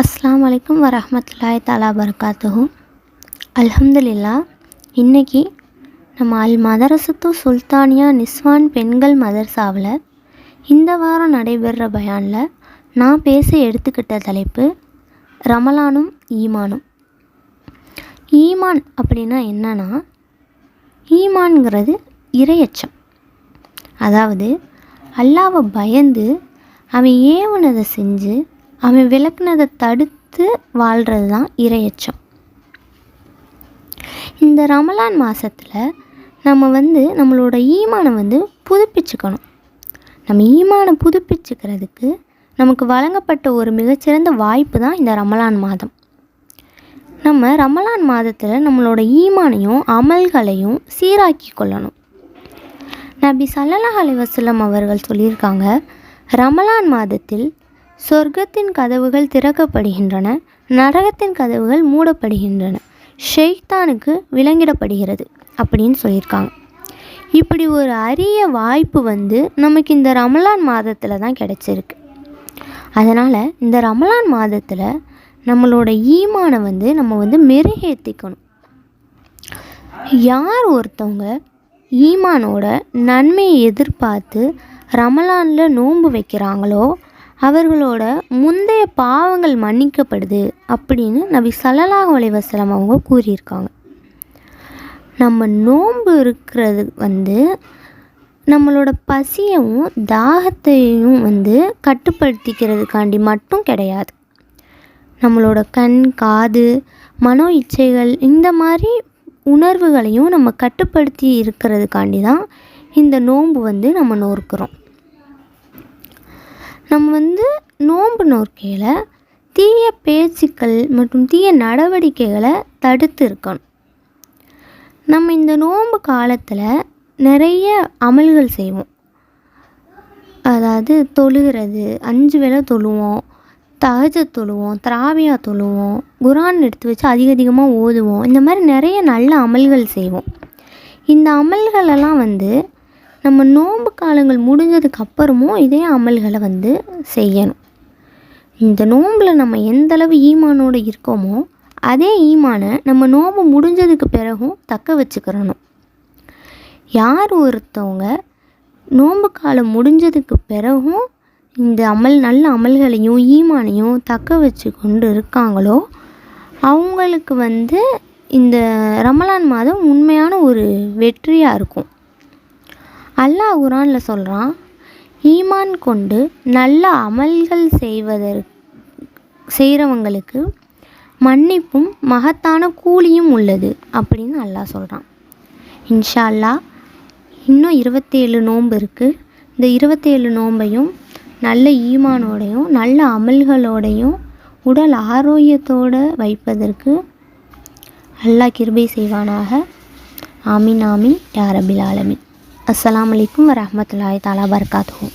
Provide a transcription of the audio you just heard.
அஸ்ஸலாமு அலைக்கும் வரஹ்மத்துல்லாஹி தஆலா பரகாத்துஹு. அல்ஹம்துலில்லா. இன்றைக்கி நம்ம அல் மதரசத்து சுல்தானியா நிஸ்வான் பெண்கள் மதரசாவில் இந்த வாரம் நடைபெறுற பயானில் நான் பேச எடுத்துக்கிட்ட தலைப்பு ரமலானும் ஈமானும். ஈமான் அப்படின்னா என்னன்னா, ஈமான்ங்கிறது இறையச்சம். அதாவது அல்லாஹ்வை பயந்து அவன் ஏவுனதை செஞ்சு அவன் விளக்குனதை தடுத்து வாழ்கிறது தான் இறையச்சம். இந்த ரமலான் மாதத்தில் நம்ம நம்மளோட ஈமானை புதுப்பிச்சுக்கணும். நம்ம ஈமானை புதுப்பிச்சுக்கிறதுக்கு நமக்கு வழங்கப்பட்ட ஒரு மிகச்சிறந்த வாய்ப்பு தான் இந்த ரமலான் மாதம். நம்ம ரமலான் மாதத்தில் நம்மளோட ஈமானையும் அமல்களையும் சீராக்கி கொள்ளணும். நபி ஸல்லல்லாஹு அலைஹி வஸல்லம் அவர்கள் சொல்லியிருக்காங்க, ரமலான் மாதத்தில் சொர்க்கத்தின் கதவுகள் திறக்கப்படுகின்றன, நரகத்தின் கதவுகள் மூடப்படுகின்றன, ஷைத்தானுக்கு விலங்கிடப்படுகிறது அப்படின்னு சொல்லியிருக்காங்க. இப்படி ஒரு அரிய வாய்ப்பு நமக்கு இந்த ரமலான் மாதத்தில் தான் கிடச்சிருக்கு. அதனால் இந்த ரமலான் மாதத்தில் நம்மளோட ஈமானை நம்ம மெருகேற்றிக்கணும். யார் ஒருத்தவங்க ஈமானோட நன்மையை எதிர்பார்த்து ரமலானில் நோன்பு வைக்கிறாங்களோ அவர்களோட முந்தைய பாவங்கள் மன்னிக்கப்படுது அப்படின்னு நபி ஸல்லல்லாஹு அலைஹி வஸல்லம் அவங்க கூறியிருக்காங்க. நம்ம நோன்பு இருக்கிறது நம்மளோட பசியையும் தாகத்தையும் கட்டுப்படுத்திக்கிறதுக்காண்டி மட்டும் கிடையாது. நம்மளோட கண், காது, மனோ இச்சைகள் இந்த மாதிரி உணர்வுகளையும் நம்ம கட்டுப்படுத்தி இருக்கிறதுக்காண்டி தான் இந்த நோன்பு நம்ம நோக்கிறோம். நம்ம நோன்பு நோக்கையில் தீய பேச்சுக்கள் மற்றும் தீய நடவடிக்கைகளை தடுத்து இருக்கணும். நம்ம இந்த நோன்பு காலத்தில் நிறைய அமல்கள் செய்வோம். அதாவது தொழுகிறது, 5 வேளை தொழுவோம், தஹஜ்ஜுத் தொழுவோம், தராவியா தொழுவோம், குர்ஆன் எடுத்து வச்சு அதிகமாக ஓதுவோம். இந்த மாதிரி நிறைய நல்ல அமல்கள் செய்வோம். இந்த அமல்களெல்லாம் நம்ம நோன்பு காலங்கள் முடிஞ்சதுக்கு அப்புறமும் இதே அமல்களை செய்யணும். இந்த நோம்பில் நம்ம எந்தளவு ஈமானோடு இருக்கோமோ அதே ஈமானை நம்ம நோன்பு முடிஞ்சதுக்கு பிறகும் தக்க வச்சுக்கிறணும். யார் ஒருத்தவங்க நோன்பு காலம் முடிஞ்சதுக்கு பிறகும் இந்த நல்ல அமல்களையும் ஈமானையும் தக்க வச்சு கொண்டு இருக்காங்களோ அவங்களுக்கு இந்த ரமலான் மாதம் உண்மையான ஒரு வெற்றியாக இருக்கும். அல்லாஹ் குர்ஆனில் சொல்கிறான், ஈமான் கொண்டு நல்ல அமல்கள் செய்கிறவங்களுக்கு மன்னிப்பும் மகத்தான கூலியும் உள்ளது அப்படின்னு அல்லாஹ் சொல்கிறான். இன்ஷா அல்லாஹ் இன்னும் 27 நோன்பு இருக்குது. இந்த 27 நோன்பையும் நல்ல ஈமானோடையும் நல்ல அமல்களோடையும் உடல் ஆரோக்கியத்தோடு வைப்பதற்கு அல்லாஹ் கிருபை செய்வானாக. ஆமீன் ஆமீன் யா ரப்பில் ஆலமீன். அஸ்ஸலாமு அலைக்கும் வரஹ்மத்துல்லாஹி தஆலா பரகாத்துஹு.